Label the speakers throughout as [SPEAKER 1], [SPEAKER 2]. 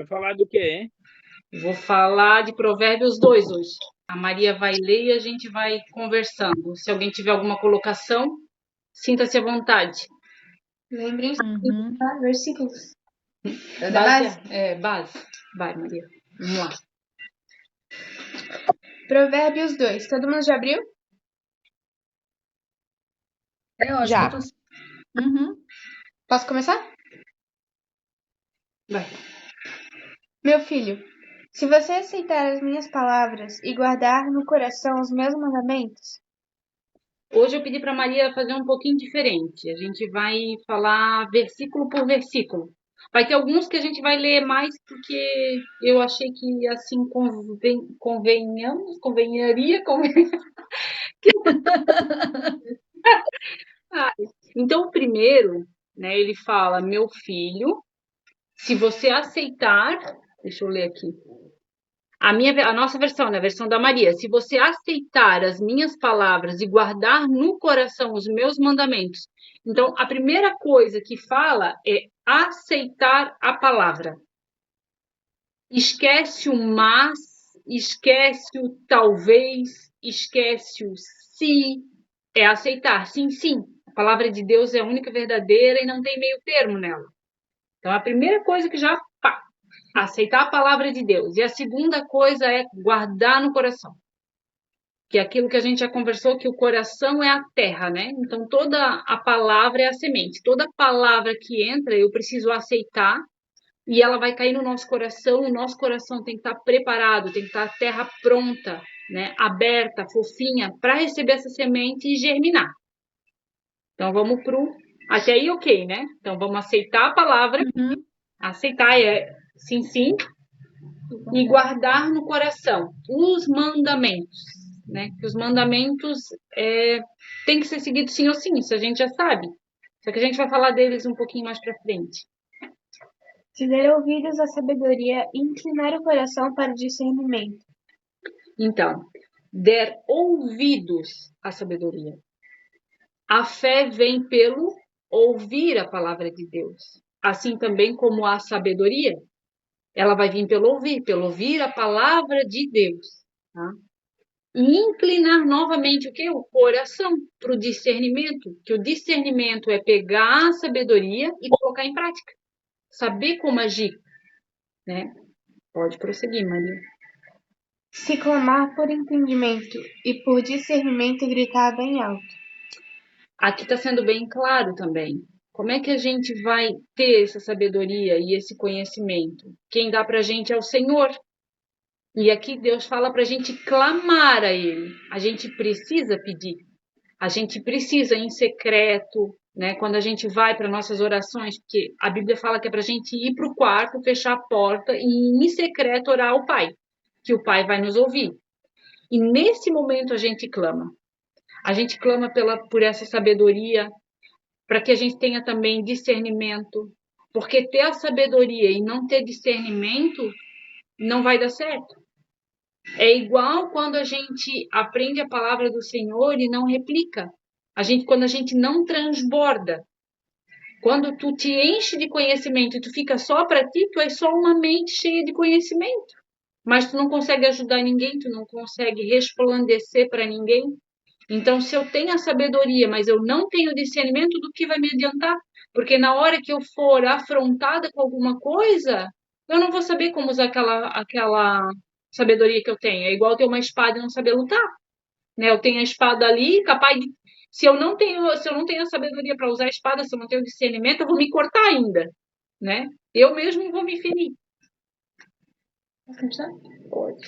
[SPEAKER 1] falar do quê, hein?
[SPEAKER 2] Vou falar de Provérbios 2 hoje. A Maria vai ler e a gente vai conversando. Se alguém tiver alguma colocação, sinta-se à vontade.
[SPEAKER 3] Lembrem
[SPEAKER 4] Uhum.
[SPEAKER 3] versículos. Da
[SPEAKER 2] Base?
[SPEAKER 3] base?
[SPEAKER 2] Base. Vai, Maria. Vamos lá.
[SPEAKER 3] Provérbios 2. Todo mundo já abriu?
[SPEAKER 4] Eu acho
[SPEAKER 3] Já.
[SPEAKER 4] que eu tô... Uhum.
[SPEAKER 3] Posso começar?
[SPEAKER 2] Vai.
[SPEAKER 3] Meu filho, se você aceitar as minhas palavras e guardar no coração os meus mandamentos,
[SPEAKER 2] Hoje eu pedi para Maria fazer um pouquinho diferente. A gente vai falar versículo por versículo. Vai ter alguns que a gente vai ler mais porque eu achei que assim convenharia. Então, o primeiro, né, ele fala: meu filho, se você aceitar, deixa eu ler aqui. A nossa versão, né, a versão da Maria, se você aceitar as minhas palavras e guardar no coração os meus mandamentos. Então, a primeira coisa que fala é aceitar a palavra. Esquece o mas, esquece o talvez, esquece o se, é aceitar. Sim, sim. A palavra de Deus é a única verdadeira e não tem meio termo nela. Então, a primeira coisa que já aceitar a palavra de Deus. E a segunda coisa é guardar no coração. Que é aquilo que a gente já conversou, que o coração é a terra, né? Então, toda a palavra é a semente. Toda palavra que entra, eu preciso aceitar e ela vai cair no nosso coração. O nosso coração tem que estar preparado, tem que estar a terra pronta, né? Aberta, fofinha, para receber essa semente e germinar. Então, vamos pro... Até aí, ok, né? Então, vamos aceitar a palavra.
[SPEAKER 4] Uhum.
[SPEAKER 2] Aceitar é sim, sim. E guardar no coração os mandamentos, né? Que os mandamentos têm que ser seguidos sim ou sim, isso a gente já sabe. Só que a gente vai falar deles um pouquinho mais para frente.
[SPEAKER 3] se der ouvidos à sabedoria e inclinar o coração para o discernimento.
[SPEAKER 2] Então, der ouvidos à sabedoria. A fé vem pelo ouvir a palavra de Deus. Assim também como a sabedoria, ela vai vir pelo ouvir a palavra de Deus. Tá? E inclinar novamente o que? O coração para o discernimento. Que o discernimento é pegar a sabedoria e colocar em prática. Saber como agir. Né? Pode prosseguir, Maria.
[SPEAKER 3] Se clamar por entendimento e por discernimento, gritar bem alto.
[SPEAKER 2] Aqui está sendo bem claro também. Como é que a gente vai ter essa sabedoria e esse conhecimento? Quem dá para a gente é o Senhor. E aqui Deus fala para a gente clamar a Ele. A gente precisa pedir. A gente precisa em secreto, né? Quando a gente vai para nossas orações, porque a Bíblia fala que é para a gente ir para o quarto, fechar a porta e em secreto orar ao Pai, que o Pai vai nos ouvir. E nesse momento a gente clama. A gente clama por essa sabedoria, para que a gente tenha também discernimento, porque ter a sabedoria e não ter discernimento não vai dar certo. É igual quando a gente aprende a palavra do Senhor e não replica. Quando a gente não transborda. Quando tu te enche de conhecimento e tu fica só para ti, tu é só uma mente cheia de conhecimento. Mas tu não consegue ajudar ninguém, tu não consegue resplandecer para ninguém. Então, se eu tenho a sabedoria, mas eu não tenho discernimento, do que vai me adiantar? Porque na hora que eu for afrontada com alguma coisa, eu não vou saber como usar aquela sabedoria que eu tenho. É igual ter uma espada e não saber lutar, né? Eu tenho a espada ali, capaz de... Se eu não tenho a sabedoria para usar a espada, se eu não tenho discernimento, eu vou me cortar ainda, né? Eu mesmo vou me ferir. Pode.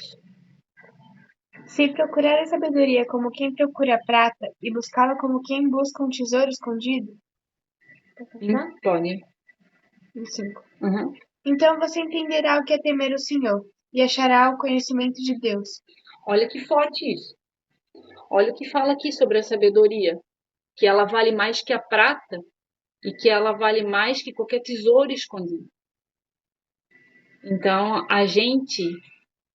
[SPEAKER 3] Se procurar a sabedoria como quem procura a prata e buscá-la como quem busca um tesouro escondido.
[SPEAKER 2] Pode.
[SPEAKER 3] 5.
[SPEAKER 2] Uhum.
[SPEAKER 3] Então você entenderá o que é temer o Senhor e achará o conhecimento de Deus.
[SPEAKER 2] Olha que forte isso. Olha o que fala aqui sobre a sabedoria, que ela vale mais que a prata e que ela vale mais que qualquer tesouro escondido. Então, a gente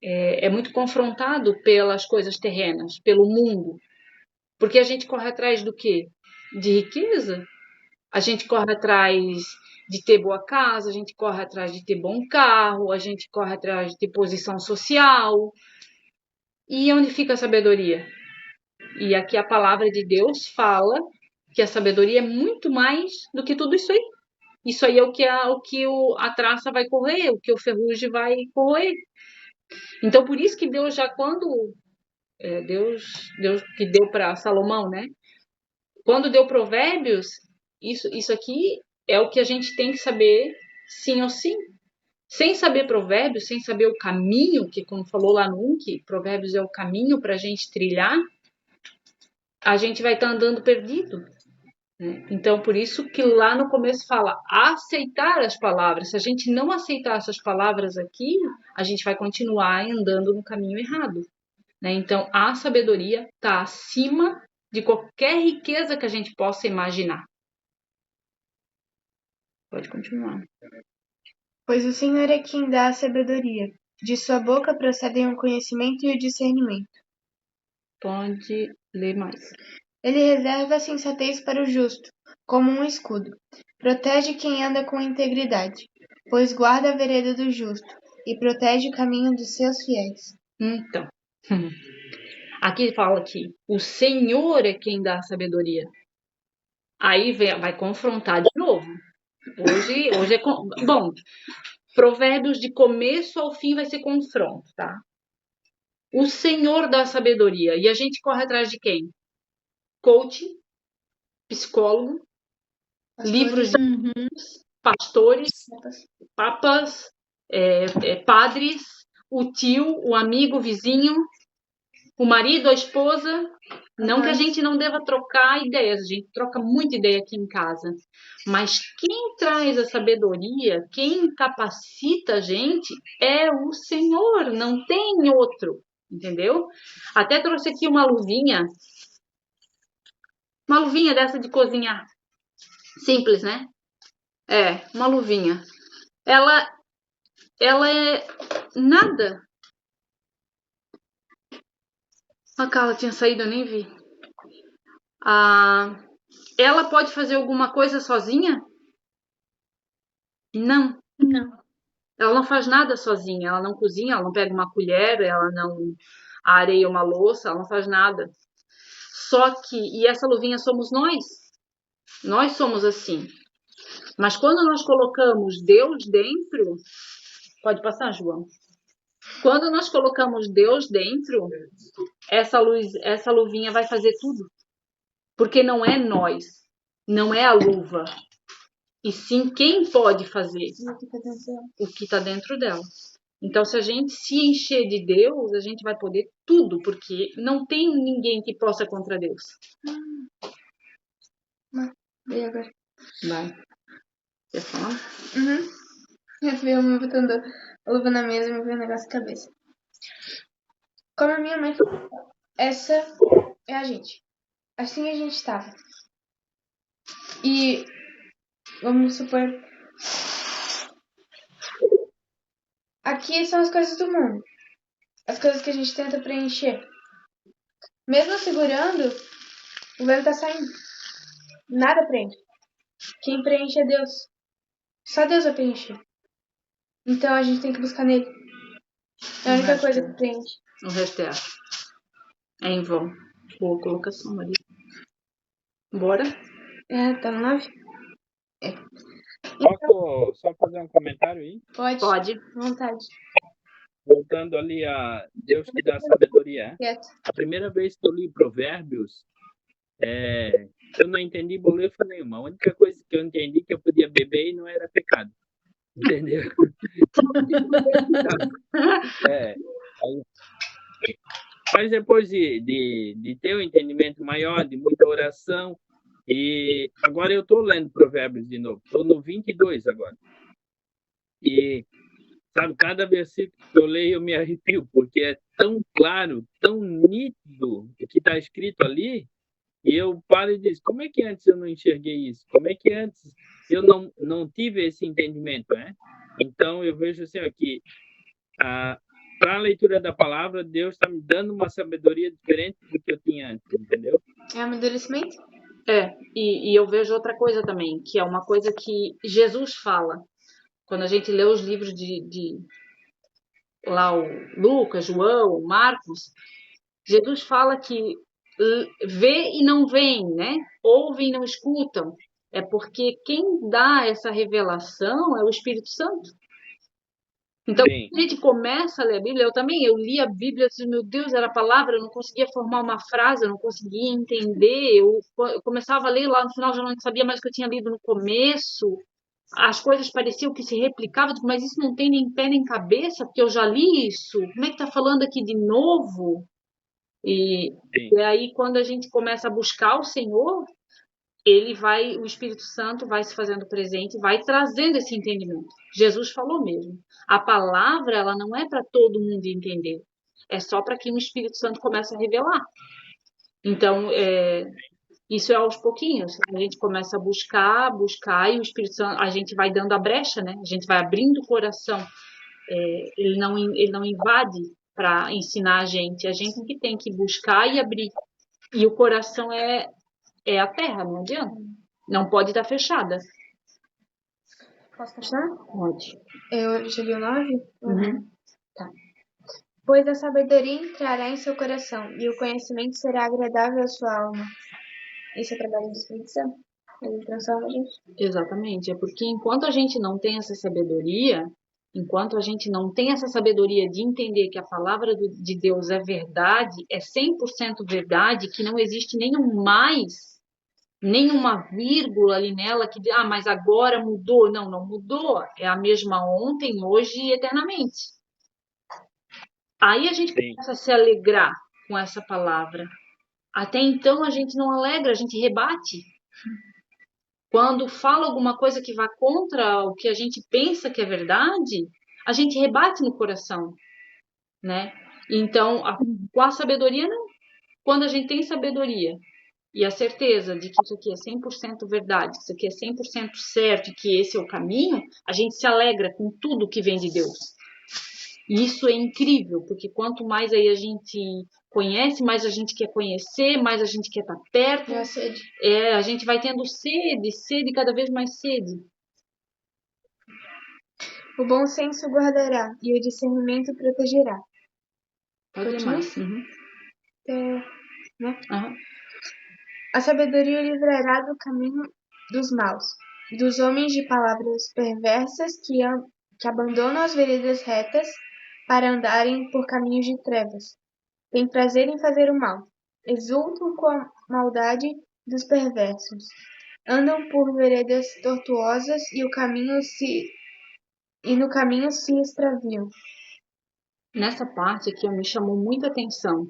[SPEAKER 2] é muito confrontado pelas coisas terrenas, pelo mundo, porque a gente corre atrás do quê? De riqueza. A gente corre atrás de ter boa casa, a gente corre atrás de ter bom carro, a gente corre atrás de ter posição social. E onde fica a sabedoria? E aqui a palavra de Deus fala que a sabedoria é muito mais do que tudo isso aí. Isso aí é a traça vai correr, o que o ferrugem vai correr. Então, por isso que Deus já quando Deus que deu para Salomão, né? Quando deu Provérbios, isso aqui é o que a gente tem que saber sim ou sim. Sem saber Provérbios, sem saber o caminho, que como falou lá no 1, que Provérbios é o caminho para a gente trilhar, a gente vai estar andando perdido. Né? Então, por isso que lá no começo fala aceitar as palavras. Se a gente não aceitar essas palavras aqui, a gente vai continuar andando no caminho errado. Né? Então, a sabedoria está acima de qualquer riqueza que a gente possa imaginar. Pode continuar.
[SPEAKER 3] Pois o Senhor é quem dá a sabedoria. De sua boca procedem o conhecimento e o discernimento.
[SPEAKER 2] Pode ler mais.
[SPEAKER 3] Ele reserva a sensatez para o justo, como um escudo. Protege quem anda com integridade, pois guarda a vereda do justo e protege o caminho dos seus fiéis.
[SPEAKER 2] Então, aqui fala que o Senhor é quem dá a sabedoria. Aí vai confrontar de novo. Hoje é bom. Provérbios de começo ao fim vai ser confronto, tá? O Senhor dá sabedoria. E a gente corre atrás de quem? Coach, psicólogo, livros de pastores, papas, padres, o tio, o amigo, o vizinho, o marido, a esposa. Não que a gente não deva trocar ideias, a gente troca muita ideia aqui em casa. Mas quem traz a sabedoria, quem capacita a gente é o Senhor, não tem outro, entendeu? Até trouxe aqui uma luvinha dessa de cozinhar. Simples, né? Uma luvinha. Ela é nada. A Carla tinha saído, eu nem vi. Ela pode fazer alguma coisa sozinha? Não. Ela não faz nada sozinha. Ela não cozinha, ela não pega uma colher, ela não areia uma louça, ela não faz nada. Só que, e essa luvinha somos nós. Nós somos assim. Mas quando nós colocamos Deus dentro, pode passar, João. Quando nós colocamos Deus dentro, essa luvinha vai fazer tudo. Porque não é nós, não é a luva. E sim quem pode fazer o que está dentro dela. Então, se a gente se encher de Deus, a gente vai poder tudo, porque não tem ninguém que possa contra Deus.
[SPEAKER 3] E agora?
[SPEAKER 2] Vai. Quer falar?
[SPEAKER 3] Eu vi uma botando a luva na mesa e me veio um negócio na cabeça. Como a minha mãe falou, essa é a gente. Assim a gente estava. E vamos supor. Aqui são as coisas do mundo. As coisas que a gente tenta preencher. Mesmo segurando, o vento tá saindo. Nada preenche. Quem preenche é Deus. Só Deus vai preencher. Então a gente tem que buscar nele. É a única coisa que preenche.
[SPEAKER 2] O resto é em vão. Boa colocação, Maria. Bora?
[SPEAKER 3] Tá no 9?
[SPEAKER 1] Posso só fazer um comentário aí?
[SPEAKER 2] Pode.
[SPEAKER 3] Vontade.
[SPEAKER 1] Voltando ali a Deus que dá sabedoria.
[SPEAKER 3] Quieto.
[SPEAKER 1] A primeira vez que eu li Provérbios, eu não entendi bolefa nenhuma. A única coisa que eu entendi é que eu podia beber e não era pecado. Entendeu? Mas depois de ter um entendimento maior, de muita oração, e agora eu estou lendo Provérbios de novo. Estou no 22 agora. E, sabe, cada versículo que eu leio eu me arrepio, porque é tão claro, tão nítido o que está escrito ali, e eu paro e digo, como é que antes eu não enxerguei isso? Como é que antes eu não tive esse entendimento, né? Então, eu vejo assim, aqui, para a leitura da palavra, Deus está me dando uma sabedoria diferente do que eu tinha antes, entendeu?
[SPEAKER 3] É amadurecimento?
[SPEAKER 2] E eu vejo outra coisa também, que é uma coisa que Jesus fala. Quando a gente lê os livros de lá o Lucas, João, Marcos, Jesus fala que vê e não veem, né? Ouvem e não escutam. É porque quem dá essa revelação é o Espírito Santo. Então,
[SPEAKER 1] Sim.
[SPEAKER 2] quando a gente começa a ler a Bíblia, eu li a Bíblia, assim, meu Deus, era a palavra, eu não conseguia formar uma frase, eu não conseguia entender, eu começava a ler lá no final, já não sabia mais o que eu tinha lido no começo, as coisas pareciam que se replicavam, eu digo, mas isso não tem nem pé nem cabeça, porque eu já li isso, como é que tá falando aqui de novo? E,
[SPEAKER 1] Sim.
[SPEAKER 2] e aí, quando a gente começa a buscar o Senhor, o Espírito Santo vai se fazendo presente, vai trazendo esse entendimento. Jesus falou mesmo. A palavra, ela não é para todo mundo entender. É só para que o Espírito Santo comece a revelar. Então, isso é aos pouquinhos. A gente começa a buscar, e o Espírito Santo, a gente vai dando a brecha, né? A gente vai abrindo o coração. Ele não invade para ensinar a gente que tem que buscar e abrir. E o coração é a terra, não adianta. Não pode estar fechada.
[SPEAKER 3] Posso continuar?
[SPEAKER 2] Pode.
[SPEAKER 3] Eu já li o 9?
[SPEAKER 2] Uhum.
[SPEAKER 3] Tá. Pois a sabedoria entrará em seu coração, e o conhecimento será agradável à sua alma. Esse é o trabalho do Espírito Santo. Ele transforma a gente.
[SPEAKER 2] Exatamente. É porque enquanto a gente não tem essa sabedoria, enquanto a gente não tem essa sabedoria de entender que a palavra de Deus é verdade, é 100% verdade, que não existe nenhum mais, nenhuma vírgula ali nela que, mas agora mudou. Não, não mudou. É a mesma ontem, hoje e eternamente. Aí a gente
[SPEAKER 1] Sim.
[SPEAKER 2] começa a se alegrar com essa palavra. Até então a gente não alegra, a gente rebate. Quando fala alguma coisa que vá contra o que a gente pensa que é verdade, a gente rebate no coração, né? Então, com a sabedoria, não. Quando a gente tem sabedoria e a certeza de que isso aqui é 100% verdade, que isso aqui é 100% certo, que esse é o caminho, a gente se alegra com tudo que vem de Deus. E isso é incrível, porque quanto mais aí a gente conhece, mais a gente quer conhecer, mais a gente quer estar perto.
[SPEAKER 3] Já sede.
[SPEAKER 2] A gente vai tendo sede, cada vez mais sede.
[SPEAKER 3] O bom senso guardará, e o discernimento protegerá.
[SPEAKER 2] Pode ler
[SPEAKER 3] Continua?
[SPEAKER 2] mais. Uhum.
[SPEAKER 3] Né?
[SPEAKER 2] Aham.
[SPEAKER 3] A sabedoria livrará do caminho dos maus, dos homens de palavras perversas que abandonam as veredas retas para andarem por caminhos de trevas. Tem prazer em fazer o mal, exultam com a maldade dos perversos. Andam por veredas tortuosas e no caminho se extraviam.
[SPEAKER 2] Nessa parte aqui me chamou muita atenção.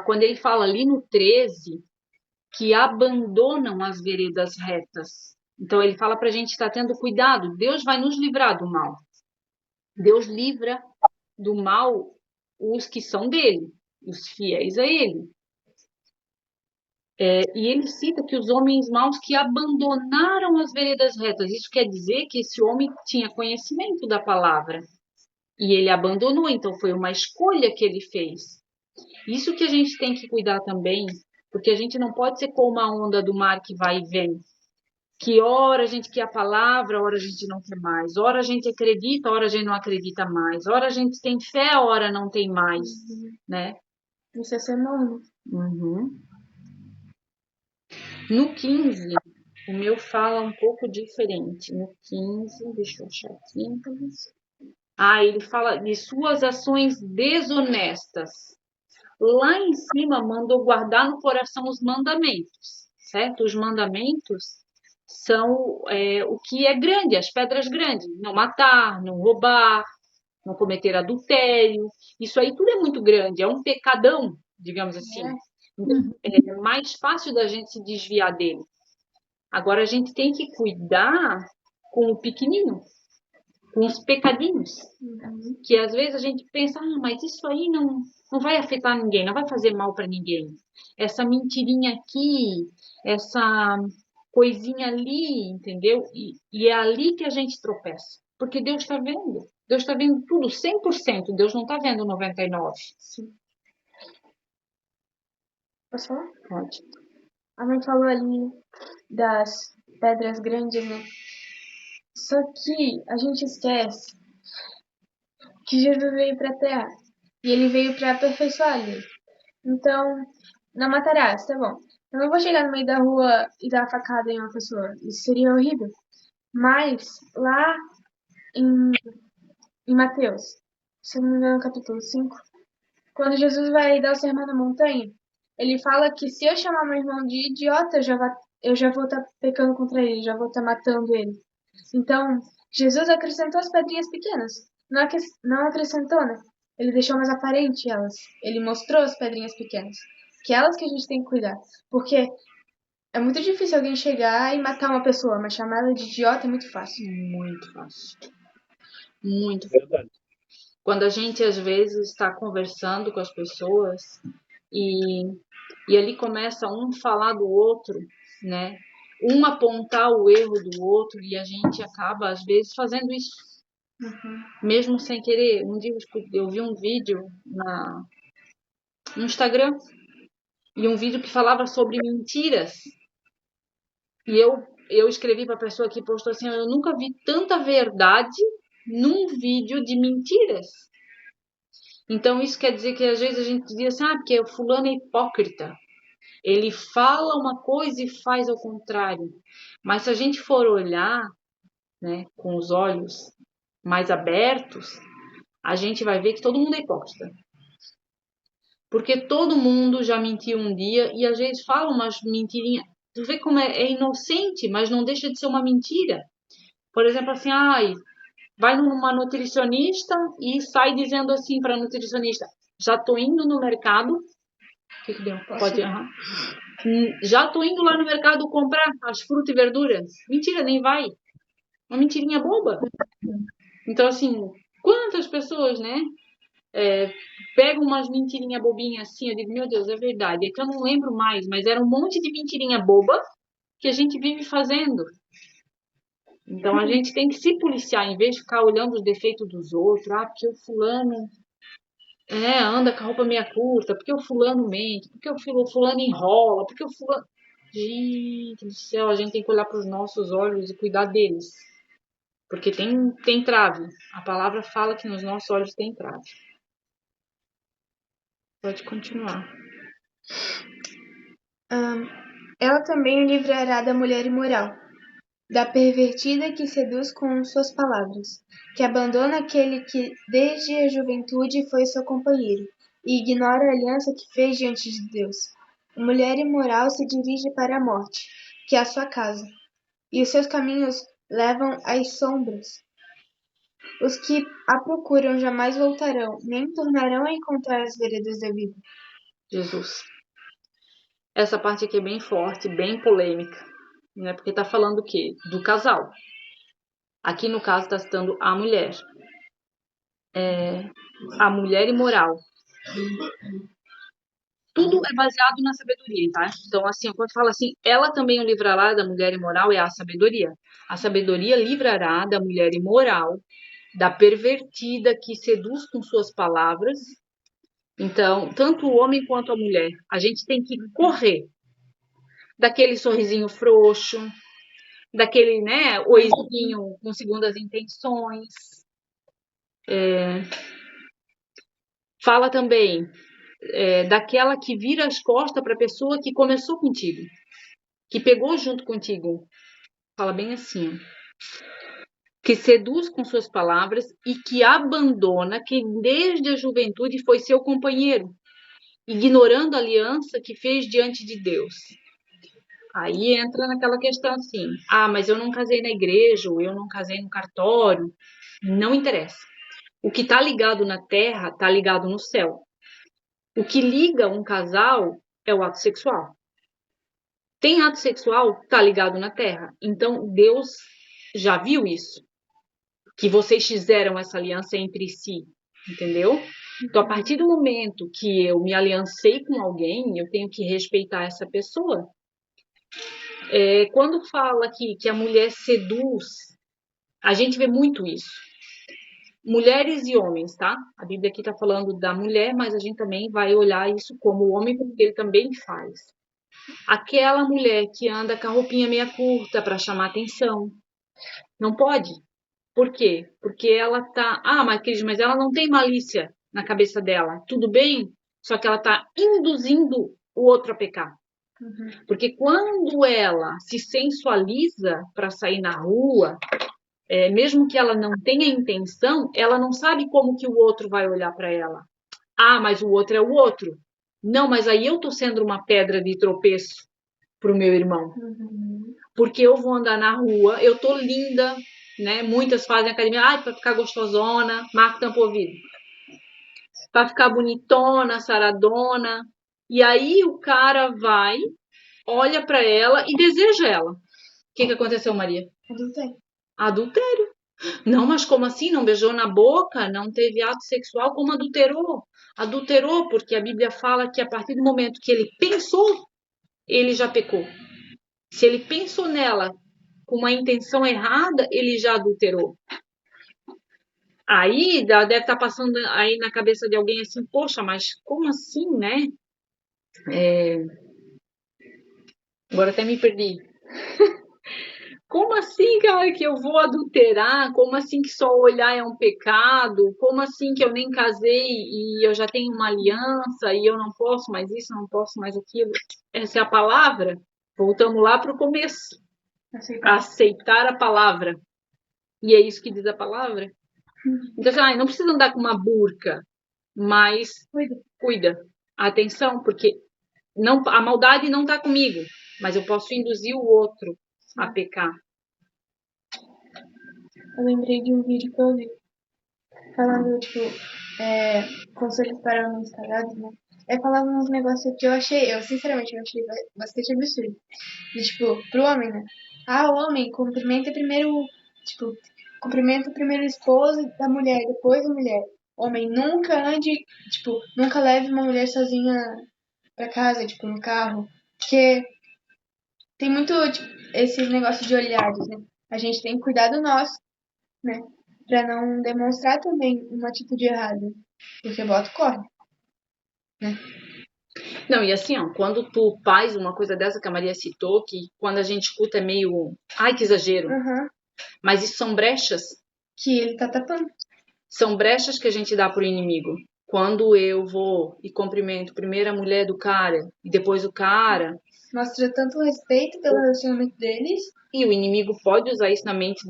[SPEAKER 2] Quando ele fala ali no 13, que abandonam as veredas retas. Então ele fala para a gente estar tendo cuidado. Deus vai nos livrar do mal. Deus livra do mal os que são dele, os fiéis a ele. E ele cita que os homens maus que abandonaram as veredas retas. Isso quer dizer que esse homem tinha conhecimento da palavra. E ele abandonou, então foi uma escolha que ele fez. Isso que a gente tem que cuidar também, porque a gente não pode ser como a onda do mar que vai e vem. Que ora a gente quer a palavra, ora a gente não quer mais. Ora a gente acredita, ora a gente não acredita mais. Ora a gente tem fé, ora não tem mais, né?
[SPEAKER 3] Isso é ser morno.
[SPEAKER 2] Uhum. No 15, o meu fala um pouco diferente. No 15, deixa eu achar aqui. Ele fala de suas ações desonestas. Lá em cima mandou guardar no coração os mandamentos, certo? Os mandamentos são o que é grande, as pedras grandes. Não matar, não roubar, não cometer adultério. Isso aí tudo é muito grande, é um pecadão, digamos assim. Então, é mais fácil da gente se desviar dele. Agora a gente tem que cuidar com o pequenino, com os pecadinhos. Que às vezes a gente pensa, mas isso aí não vai afetar ninguém, não vai fazer mal para ninguém. Essa mentirinha aqui, essa coisinha ali, entendeu? E é ali que a gente tropeça. Porque Deus está vendo. Deus está vendo tudo, 100%. Deus não está vendo 99%.
[SPEAKER 3] Sim. Posso falar?
[SPEAKER 2] Pode.
[SPEAKER 3] A mãe falou ali das pedras grandes, né? Só que a gente esquece que Jesus veio para a Terra e ele veio para aperfeiçoar ali. Então, não matarás, tá bom. Eu não vou chegar no meio da rua e dar facada em uma pessoa. Isso seria horrível. Mas, lá em, em Mateus, se não me engano, capítulo 5, quando Jesus vai dar o sermão na montanha, ele fala que se eu chamar meu irmão de idiota, eu já vou estar pecando contra ele, já vou estar matando ele. Então, Jesus acrescentou as pedrinhas pequenas. Não acrescentou, né? Ele deixou mais aparente elas. Ele mostrou as pedrinhas pequenas. Que é elas que a gente tem que cuidar. Porque é muito difícil alguém chegar e matar uma pessoa, mas chamar ela de idiota é muito fácil.
[SPEAKER 2] Muito fácil. Muito fácil.
[SPEAKER 1] Verdade.
[SPEAKER 2] Quando a gente, às vezes, está conversando com as pessoas e ali começa um falar do outro, né? Um apontar o erro do outro e a gente acaba, às vezes, fazendo isso. Mesmo sem querer. Um dia eu vi um vídeo no Instagram e um vídeo que falava sobre mentiras. E eu escrevi para a pessoa que postou assim, eu nunca vi tanta verdade num vídeo de mentiras. Então isso quer dizer que às vezes a gente diz assim, porque o fulano é hipócrita. Ele fala uma coisa e faz ao contrário. Mas se a gente for olhar, né, com os olhos mais abertos, a gente vai ver que todo mundo é hipócrita. Porque todo mundo já mentiu um dia e às vezes fala umas mentirinhas. Tu vê como é inocente, mas não deixa de ser uma mentira. Por exemplo, assim, vai numa nutricionista e sai dizendo assim para a nutricionista, já tô indo no mercado. O que deu? Pode, já tô indo lá no mercado comprar as frutas e verduras. Mentira, nem vai. Uma mentirinha boba. Então, assim, quantas pessoas, né, pegam umas mentirinhas bobinhas assim, eu digo, meu Deus, é verdade. É que eu não lembro mais, mas era um monte de mentirinha boba que a gente vive fazendo. Então, a gente tem que se policiar, em vez de ficar olhando os defeitos dos outros. Porque o fulano anda com a roupa meia curta, porque o fulano mente, porque o fulano enrola, porque o fulano... Gente do céu, a gente tem que olhar para os nossos olhos e cuidar deles. Porque tem trave. A palavra fala que nos nossos olhos tem trave. Pode continuar.
[SPEAKER 3] Ela também o livrará da mulher imoral, da pervertida que seduz com suas palavras, que abandona aquele que desde a juventude foi seu companheiro, e ignora a aliança que fez diante de Deus. A mulher imoral se dirige para a morte, que é a sua casa, e os seus caminhos levam às sombras. Os que a procuram jamais voltarão, nem tornarão a encontrar as veredas da vida.
[SPEAKER 2] Jesus. Essa parte aqui é bem forte, bem polêmica, né? Porque tá falando o quê? Do casal. Aqui no caso está citando a mulher. A mulher imoral. Tudo é baseado na sabedoria, tá? Então, assim, quando fala assim, ela também o livrará da mulher imoral, é a sabedoria. A sabedoria livrará da mulher imoral, da pervertida que seduz com suas palavras. Então, tanto o homem quanto a mulher, a gente tem que correr daquele sorrisinho frouxo, daquele, né, oizinho com segundas intenções. Fala também daquela que vira as costas para a pessoa que começou contigo, que pegou junto contigo. Fala bem assim, que seduz com suas palavras e que abandona quem desde a juventude foi seu companheiro, ignorando a aliança que fez diante de Deus. Aí entra naquela questão assim, mas eu não casei na igreja, ou eu não casei no cartório. Não interessa. O que está ligado na terra está ligado no céu. O que liga um casal é o ato sexual. Tem ato sexual, está ligado na terra. Então, Deus já viu isso. Que vocês fizeram essa aliança entre si. Entendeu? Então, a partir do momento que eu me aliancei com alguém, eu tenho que respeitar essa pessoa. Quando fala aqui que a mulher seduz, a gente vê muito isso. Mulheres e homens, tá? A Bíblia aqui está falando da mulher, mas a gente também vai olhar isso como o homem, porque ele também faz. aquela mulher que anda com a roupinha meia curta para chamar atenção. Não pode. Por quê? Porque ela tá. Ah, mas Cris, mas ela não tem malícia na cabeça dela. Tudo bem, só que ela tá induzindo o outro a pecar. Porque quando ela se sensualiza para sair na rua, mesmo que ela não tenha intenção, ela não sabe como que o outro vai olhar para ela. Ah, mas o outro é o outro. Não, mas aí eu tô sendo uma pedra de tropeço pro meu irmão. Porque eu vou andar na rua, eu tô linda, né? Muitas fazem academia, para ficar gostosona, marca tampa ouvido. Para ficar bonitona, saradona. E aí o cara vai, olha para ela e deseja ela. O que aconteceu, Maria? Adultério. Não, mas como assim? Não beijou na boca? Não teve ato sexual? Como adulterou? Adulterou porque a Bíblia fala que a partir do momento que ele pensou, ele já pecou. Se ele pensou nela com uma intenção errada, ele já adulterou. Aí deve estar passando aí na cabeça de alguém assim, poxa, mas como assim, né? Agora até me perdi. Como assim, cara, que eu vou adulterar? Como assim que só olhar é um pecado? Como assim que eu nem casei e eu já tenho uma aliança e eu não posso mais isso, não posso mais aquilo? Essa é a palavra? Voltamos lá para o começo. Aceitar a palavra. E é isso que diz a palavra? Então, não precisa andar com uma burca, mas cuida. Atenção, porque não, a maldade não está comigo, mas eu posso induzir o outro a pecar.
[SPEAKER 3] Eu lembrei de um vídeo que eu vi, falando, tipo, conselhos para homens casados, né? Falava uns negócios que eu sinceramente, eu achei bastante absurdo. E, tipo, pro homem, né? O homem cumprimenta primeiro, tipo, cumprimenta primeiro o esposo da mulher, depois a mulher. Homem, nunca ande, tipo, nunca leve uma mulher sozinha pra casa, tipo, no carro. Porque tem muito, tipo, esses negócios de olhares, né? A gente tem que cuidar do nosso, né? Pra não demonstrar também uma atitude errada. Porque bota corre.
[SPEAKER 2] Não, e assim, ó, quando tu faz uma coisa dessa que a Maria citou, que quando a gente escuta é meio, ai, que exagero. Mas isso são brechas.
[SPEAKER 3] Que ele tá tapando.
[SPEAKER 2] São brechas que a gente dá pro inimigo. Quando eu vou e cumprimento primeiro a mulher do cara e depois o cara.
[SPEAKER 3] Mostra tanto respeito pelo relacionamento deles.
[SPEAKER 2] E o inimigo pode usar isso na mente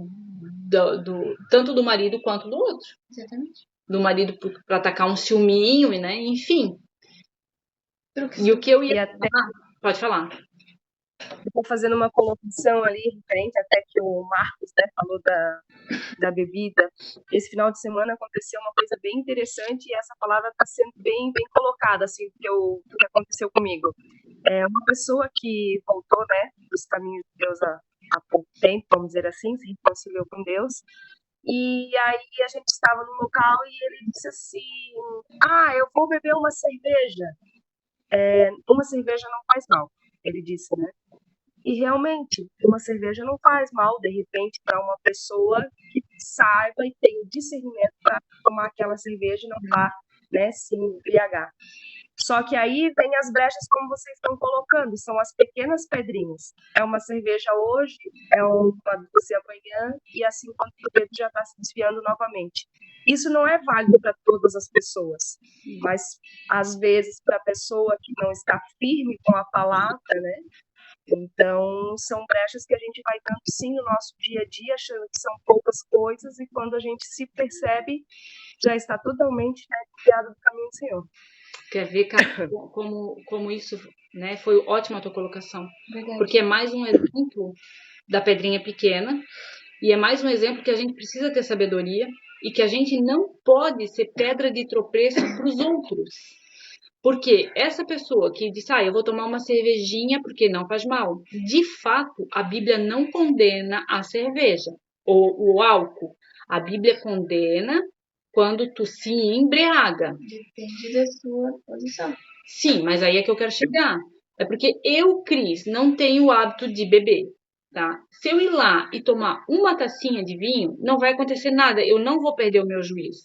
[SPEAKER 2] tanto do marido quanto do outro.
[SPEAKER 3] Exatamente.
[SPEAKER 2] Do marido para atacar um ciúminho, né? Enfim. E o que eu ia... pode falar.
[SPEAKER 5] Estou fazendo uma colocação ali, referente até que o Marcos, né, falou da bebida. Esse final de semana aconteceu uma coisa bem interessante e essa palavra está sendo bem colocada, assim, do que aconteceu comigo. Uma pessoa que voltou, né, dos caminhos de Deus há pouco tempo, vamos dizer assim, se reconciliou com Deus. E aí a gente estava no local e ele disse assim, eu vou beber uma cerveja. Uma cerveja não faz mal, ele disse, né? E realmente, uma cerveja não faz mal, de repente, para uma pessoa que saiba e tenha discernimento para tomar aquela cerveja e não vá, né, se embriagar. Só que aí vem as brechas, como vocês estão colocando, são as pequenas pedrinhas. É uma cerveja hoje, é uma dose amanhã, e assim quando o dedo já está se desviando novamente. Isso não é válido para todas as pessoas, mas às vezes para a pessoa que não está firme com a palavra, né? Então, são brechas que a gente vai dando sim no nosso dia a dia, achando que são poucas coisas, e quando a gente se percebe, já está totalmente desviado do caminho do Senhor.
[SPEAKER 2] Quer ver, cara, como isso, né? Foi ótima a tua colocação. Verdade. Porque é mais um exemplo da pedrinha pequena, e é mais um exemplo que a gente precisa ter sabedoria, e que a gente não pode ser pedra de tropeço para os outros. Porque essa pessoa que disse, eu vou tomar uma cervejinha porque não faz mal. De fato, a Bíblia não condena a cerveja ou o álcool. A Bíblia condena quando tu se embriaga.
[SPEAKER 3] Depende da sua posição.
[SPEAKER 2] Sim, mas aí é que eu quero chegar. É porque eu, Cris, não tenho o hábito de beber, tá? Se eu ir lá e tomar uma tacinha de vinho, não vai acontecer nada. Eu não vou perder o meu juízo.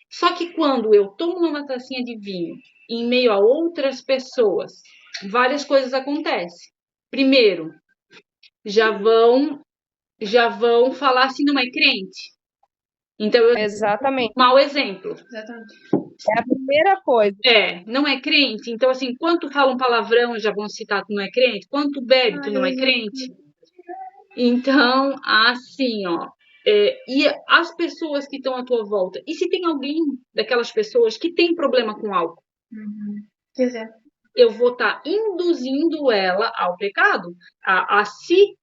[SPEAKER 2] Só que quando eu tomo uma tacinha de vinho em meio a outras pessoas várias coisas acontecem. Primeiro, já vão falar assim, não é crente. Então, eu
[SPEAKER 5] Exatamente.
[SPEAKER 2] mau exemplo.
[SPEAKER 3] Exatamente.
[SPEAKER 5] É a primeira coisa.
[SPEAKER 2] Não é crente. Então, assim, quanto fala um palavrão, já vão citar tu não é crente? Quanto bebe, tu não é crente? Então, assim, ó. E as pessoas que estão à tua volta? E se tem alguém daquelas pessoas que tem problema com álcool?
[SPEAKER 3] Quer dizer,
[SPEAKER 2] Eu vou estar induzindo ela ao pecado, a se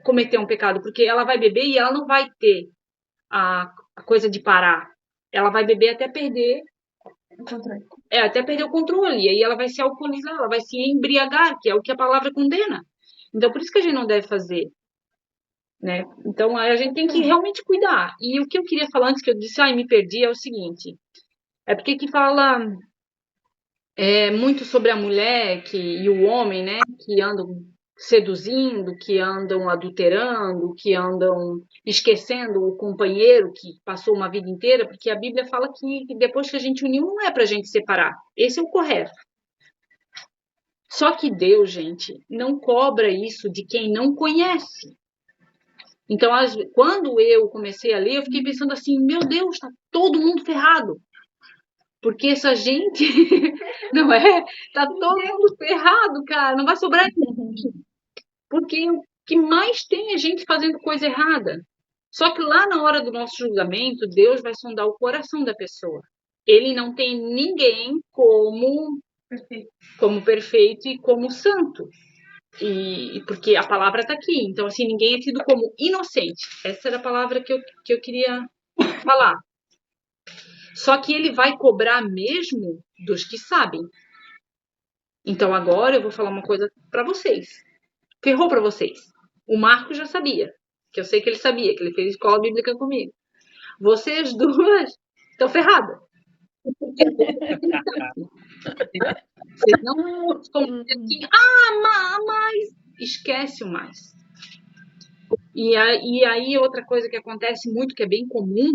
[SPEAKER 2] cometer um pecado, porque ela vai beber e ela não vai ter a coisa de parar. Ela vai beber até perder
[SPEAKER 3] o controle.
[SPEAKER 2] até perder o controle. E aí ela vai se alcoolizar, ela vai se embriagar, que é o que a palavra condena. Então, por isso que a gente não deve fazer. Né? Então, a gente tem que realmente cuidar. E o que eu queria falar antes que eu disse, me perdi, é o seguinte. É porque que fala muito sobre a mulher e o homem, né? Que andam seduzindo, que andam adulterando, que andam esquecendo o companheiro que passou uma vida inteira, porque a Bíblia fala que depois que a gente uniu, não é pra gente separar. Esse é o correto. Só que Deus, gente, não cobra isso de quem não conhece. Então, quando eu comecei a ler, eu fiquei pensando assim, meu Deus, tá todo mundo ferrado. Porque essa gente, não é? Tá todo mundo ferrado, cara. Não vai sobrar ninguém. Porque o que mais tem é gente fazendo coisa errada. Só que lá na hora do nosso julgamento, Deus vai sondar o coração da pessoa. Ele não tem ninguém como perfeito e como santo. E porque a palavra está aqui. Então, assim, ninguém é tido como inocente. Essa era a palavra que eu queria falar. Só que ele vai cobrar mesmo dos que sabem. Então, agora eu vou falar uma coisa para vocês. Ferrou para vocês. O Marco já sabia. Que eu sei que ele sabia, que ele fez escola bíblica comigo. Vocês duas estão ferradas. Vocês não vão assim, mas esquece o mais. E aí outra coisa que acontece muito, que é bem comum,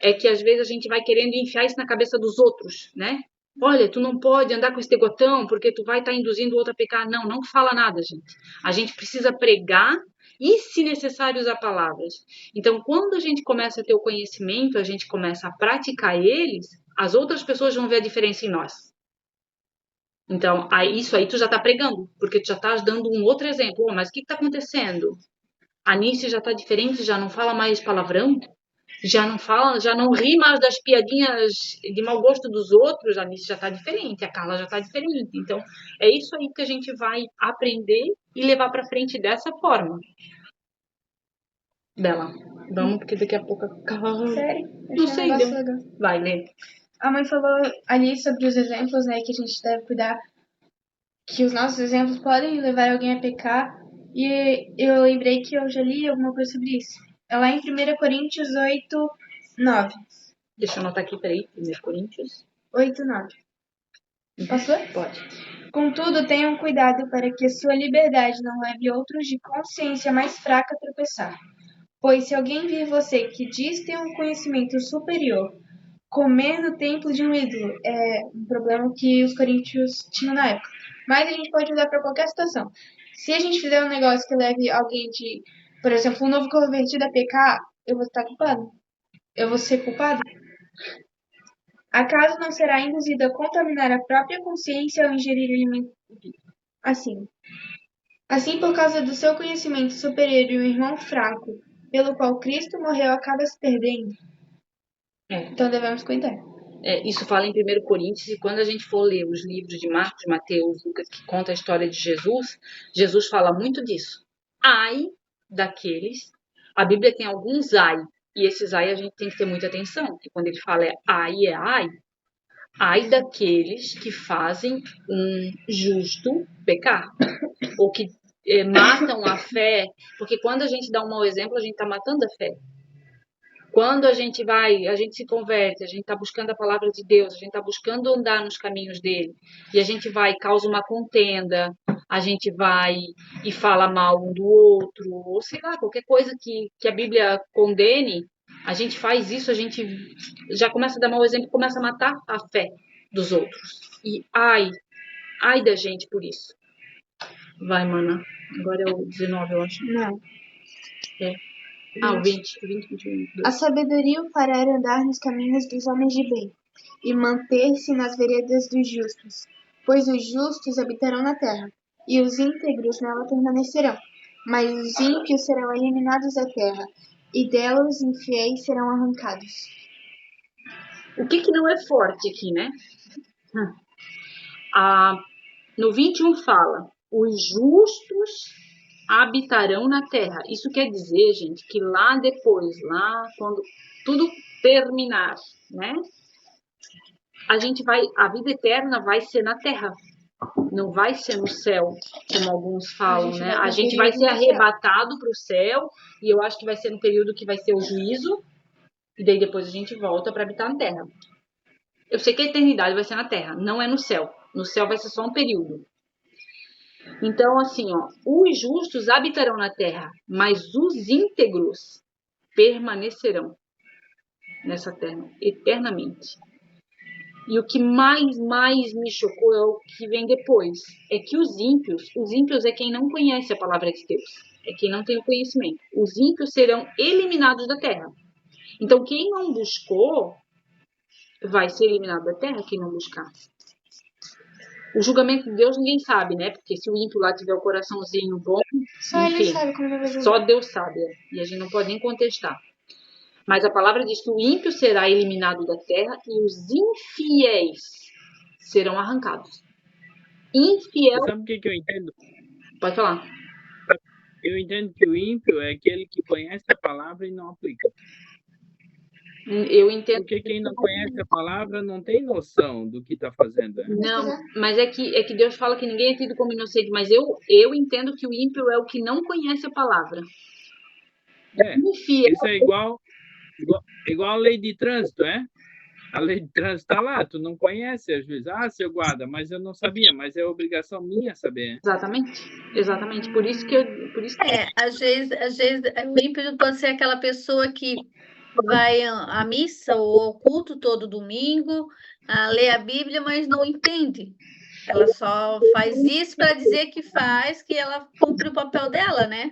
[SPEAKER 2] é que às vezes a gente vai querendo enfiar isso na cabeça dos outros, né? Olha, tu não pode andar com esse tegotão porque tu vai estar induzindo o outro a pecar. Não, não fala nada, gente. A gente precisa pregar e, se necessário, usar palavras. Então, quando a gente começa a ter o conhecimento, a gente começa a praticar eles, as outras pessoas vão ver a diferença em nós. Então, isso aí tu já está pregando, porque tu já estás dando um outro exemplo. Mas o que está acontecendo? A Nice já está diferente, já não fala mais palavrão, já não ri mais das piadinhas de mau gosto dos outros. A Nice já está diferente, a Carla já está diferente. Então, é isso aí que a gente vai aprender e levar para frente dessa forma. Bela, vamos, porque daqui a pouco a Carla...
[SPEAKER 3] Sério?
[SPEAKER 2] Não sei,
[SPEAKER 3] um negócio legal.
[SPEAKER 2] Vai, lê.
[SPEAKER 3] A mãe falou ali sobre os exemplos, né, que a gente deve cuidar, que os nossos exemplos podem levar alguém a pecar. E eu lembrei que eu já li alguma coisa sobre isso. É lá em 1 Coríntios 8, 9.
[SPEAKER 2] Deixa eu anotar aqui, peraí. 1 Coríntios
[SPEAKER 3] 8, 9. Posso ler?
[SPEAKER 2] Pode.
[SPEAKER 3] Contudo, tenham cuidado para que a sua liberdade não leve outros de consciência mais fraca a tropeçar. Pois se alguém vir você que diz ter um conhecimento superior, comer no templo de um ídolo, é um problema que os coríntios tinham na época. Mas a gente pode usar para qualquer situação. Se a gente fizer um negócio que leve alguém de, por exemplo, um novo convertido a pecar, eu vou estar culpado. Eu vou ser culpado. Acaso não será induzido a contaminar a própria consciência ao ingerir alimento assim? Assim, por causa do seu conhecimento superior e o irmão fraco, pelo qual Cristo morreu, acaba se perdendo. Então devemos cuidar.
[SPEAKER 2] Isso fala em 1 Coríntios, e quando a gente for ler os livros de Marcos, Mateus, Lucas, que conta a história de Jesus, Jesus fala muito disso. Ai daqueles, a Bíblia tem alguns ai, e esses ai a gente tem que ter muita atenção, porque quando ele fala ai daqueles que fazem um justo pecar, ou que matam a fé, porque quando a gente dá um mau exemplo, a gente está matando a fé. Quando a gente se converte, a gente está buscando a palavra de Deus, a gente está buscando andar nos caminhos dele, e a gente vai e causa uma contenda, a gente vai e fala mal um do outro, ou sei lá, qualquer coisa que a Bíblia condene, a gente faz isso, a gente já começa a dar mau exemplo, começa a matar a fé dos outros. E ai Ai da gente por isso. Vai, mana. Agora é o 19, eu acho.
[SPEAKER 3] Não.
[SPEAKER 2] O 20. 20, 21.
[SPEAKER 3] A sabedoria o fará andar nos caminhos dos homens de bem, e manter-se nas veredas dos justos. Pois os justos habitarão na terra, e os íntegros nela permanecerão. Mas os ímpios serão eliminados da terra, e dela os infiéis serão arrancados.
[SPEAKER 2] O que não é forte aqui, né? No 21 fala, os justos habitarão na terra. Isso quer dizer, gente, que lá depois, lá quando tudo terminar, né? A vida eterna vai ser na terra. Não vai ser no céu, como alguns falam, né? A gente vai ser arrebatado para o céu, e eu acho que vai ser no período que vai ser o juízo, e daí depois a gente volta para habitar na terra. Eu sei que a eternidade vai ser na terra, não é no céu. No céu vai ser só um período. Então, assim, os justos habitarão na terra, mas os íntegros permanecerão nessa terra eternamente. E o que mais me chocou é o que vem depois. É que os ímpios é quem não conhece a palavra de Deus. É quem não tem o conhecimento. Os ímpios serão eliminados da terra. Então, quem não buscou vai ser eliminado da terra, quem não buscar. O julgamento de Deus ninguém sabe, né? Porque se o ímpio lá tiver o coraçãozinho bom,
[SPEAKER 3] Só
[SPEAKER 2] enfim,
[SPEAKER 3] ele sabe como vai julgar.
[SPEAKER 2] só Deus sabe. E a gente não pode nem contestar. Mas a palavra diz que o ímpio será eliminado da terra e os infiéis serão arrancados. Infiel.
[SPEAKER 1] Você sabe o que eu entendo?
[SPEAKER 2] Pode falar.
[SPEAKER 1] Eu entendo que o ímpio é aquele que conhece a palavra e não aplica.
[SPEAKER 2] Eu entendo.
[SPEAKER 1] Porque quem não conhece a palavra não tem noção do que está fazendo. Né?
[SPEAKER 2] Não, mas é que Deus fala que ninguém é tido como inocente, mas eu entendo que o ímpio é o que não conhece a palavra.
[SPEAKER 1] Infiel. Isso é igual a lei de trânsito, é? A lei de trânsito está lá, tu não conhece às vezes. Ah, seu guarda, mas eu não sabia, mas é obrigação minha saber.
[SPEAKER 2] Exatamente. Por isso que
[SPEAKER 4] às vezes o ímpio pode ser aquela pessoa que vai à missa ou ao culto todo domingo, lê a Bíblia, mas não entende. Ela só faz isso para dizer que faz, que ela cumpre o papel dela, né?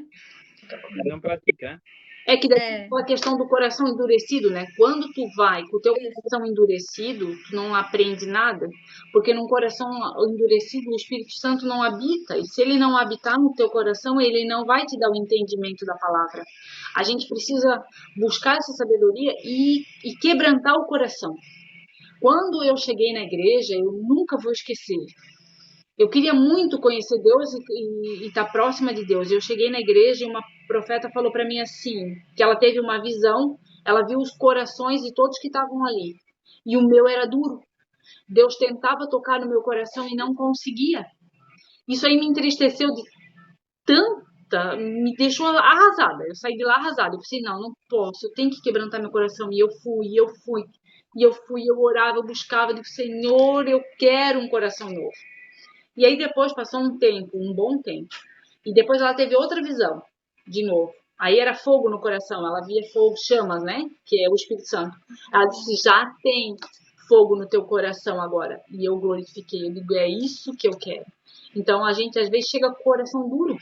[SPEAKER 1] Não praticar.
[SPEAKER 2] É que a questão do coração endurecido, né? Quando tu vai com o teu coração endurecido, tu não aprende nada, porque num coração endurecido o Espírito Santo não habita, e se ele não habitar no teu coração, ele não vai te dar o entendimento da palavra. A gente precisa buscar essa sabedoria e quebrantar o coração. Quando eu cheguei na igreja, eu nunca vou esquecer. Eu queria muito conhecer Deus e estar próxima de Deus. Eu cheguei na igreja e uma profeta falou para mim assim, que ela teve uma visão, ela viu os corações de todos que estavam ali. E o meu era duro. Deus tentava tocar no meu coração e não conseguia. Isso aí me entristeceu de tanta, me deixou arrasada. Eu saí de lá arrasada. Eu pensei, não posso, eu tenho que quebrantar meu coração. E eu fui, eu orava, eu buscava, eu digo, Senhor, eu quero um coração novo. E aí depois passou um bom tempo. E depois ela teve outra visão, de novo. Aí era fogo no coração, ela via fogo, chamas, né? Que é o Espírito Santo. Ela disse, já tem fogo no teu coração agora. E eu glorifiquei, eu digo, é isso que eu quero. Então a gente às vezes chega com o coração duro.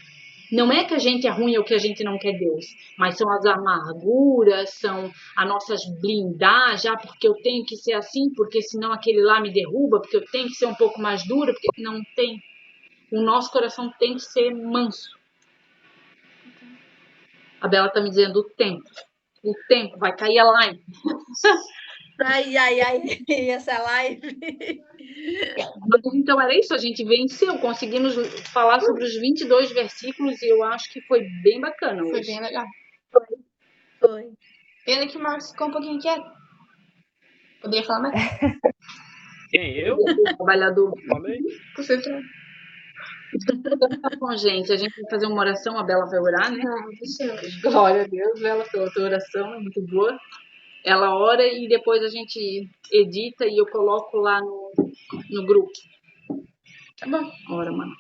[SPEAKER 2] Não é que a gente é ruim ou que a gente não quer Deus, mas são as amarguras, são as nossas blindagens, porque eu tenho que ser assim, porque senão aquele lá me derruba, porque eu tenho que ser um pouco mais dura, porque não tem. O nosso coração tem que ser manso. A Bela tá me dizendo o tempo, vai cair a live.
[SPEAKER 4] Ai, essa live.
[SPEAKER 2] Então era isso, a gente venceu, conseguimos falar sobre os 22 versículos e eu acho que foi bem bacana hoje.
[SPEAKER 3] Foi bem legal.
[SPEAKER 4] Foi.
[SPEAKER 3] Pena que o Marcos ficou um pouquinho quieto. Poderia falar mais?
[SPEAKER 1] Quem, eu?
[SPEAKER 2] Trabalhador.
[SPEAKER 1] Falei.
[SPEAKER 3] Concentrado.
[SPEAKER 2] Tá bom, gente, a gente vai fazer uma oração, a Bela vai orar, né?
[SPEAKER 3] Não, deixa eu.
[SPEAKER 2] Glória a Deus, Bela, pela tua oração, é muito boa. Ela ora e depois a gente edita e eu coloco lá no grupo.
[SPEAKER 3] Tá bom.
[SPEAKER 2] Ora, mano.